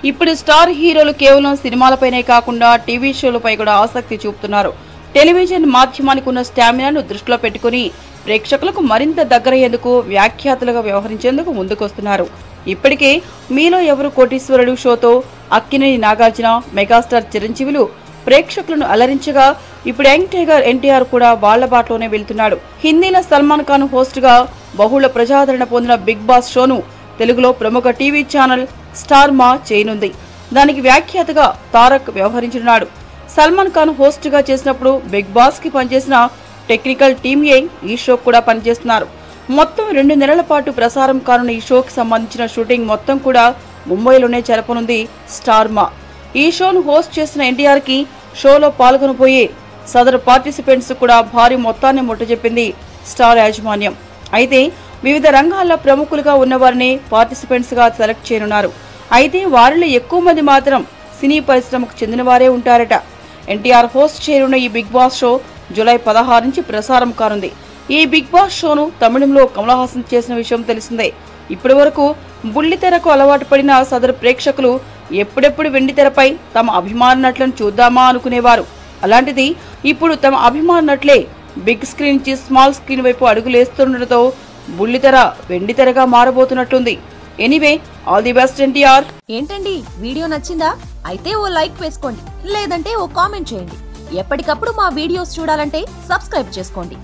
ఇప్పుడు స్టార్ హీరోలు కేవలం సినిమాలపైనే కాకుండా టీవీ షోలపై కూడా ఆసక్తి చూపుతున్నారు. టెలివిజన్ మాధ్యమానికి ఉన్న స్టామినాను దృష్టిలో పెట్టుకుని ప్రేక్షకులకు మరింత దగ్గరయ్యేందుకు వ్యాఖ్యాతలుగా వ్యవహరించేందుకు ముందుకొస్తున్నారు. ఇప్పటికే మీలో ఎవరు కోటీశ్వరుడు షోతో అక్కినేని నాగార్జున, మెగాస్టార్ చిరంజీవులు ప్రేక్షకులను అలరించగా ఇప్పుడు యంగ్ టైగర్ ఎన్టీఆర్ కూడా వాళ్ల బాటలోనే వెళ్తున్నాడు. హిందీలో సల్మాన్ ఖాన్ హోస్ట్ గా బహుళ ప్రజాదరణ పొందిన బిగ్ బాస్ షోను తెలుగులో ప్రముఖ టీవీ ఛానల్ స్టార్ మా చేయనుంది. దానికి వ్యాఖ్యాతగా తారక్ వ్యవహరించనున్నాడు. సల్మాన్ ఖాన్ హోస్ట్ గా చేసినప్పుడు బిగ్ బాస్ కి పనిచేసిన టెక్నికల్ టీమ్ఏ ఈ షోకు కూడా పనిచేస్తున్నారు. మొత్తం 2 నెలల పాటు ప్రసారం కానున్న ఈ షోకి సంబంధించిన షూటింగ్ మొత్తం కూడా ముంబైలోనే జరపనుంది స్టార్ మా. ఈ షోను హోస్ట్ చేసిన ఎన్టీఆర్ కి షోలో పాల్గొనబోయే సదరు పార్టిసిపెంట్స్ కూడా భారీ మొత్తాన్ని ముట్టజెప్పింది స్టార్ యాజమాన్యం. అయితే వివిధ రంగాల్లో ప్రముఖులుగా ఉన్నవారిని పార్టిసిపెంట్స్ గా సెలెక్ట్ చేయనున్నారు. అయితే వారిలో ఎక్కువ మంది మాత్రం సినీ పరిశ్రమకు చెందిన వారే ఉంటారట. ఎన్టీఆర్ హోస్ట్ చేయనున్న ఈ బిగ్ బాస్ షో జూలై 16 నుంచి ప్రసారం కానుంది. ఈ బిగ్ బాస్ షోను తమిళంలో కమల్ హాసన్ చేసిన విషయం తెలిసిందే. ఇప్పటి వరకు బుల్లితెరకు అలవాటు పడిన సదరు ప్రేక్షకులు ఎప్పుడెప్పుడు వెండితెరపై తమ అభిమాన నటులను చూద్దామా అనుకునేవారు. అలాంటిది ఇప్పుడు తమ అభిమాన నటులే బిగ్ స్క్రీన్ నుంచి స్మాల్ స్క్రీన్ వైపు అడుగులేస్తుండటంతో బుల్లితెర వెండితెరగా మారబోతున్నట్లుంది. Anyway, all the best NTR. ఏంటండి, వీడియో నచ్చిందా? అయితే ఓ లైక్ వేసుకోండి, లేదంటే ఓ కామెంట్ చేయండి. ఎప్పటికప్పుడు మా వీడియోస్ చూడాలంటే సబ్స్క్రైబ్ చేసుకోండి.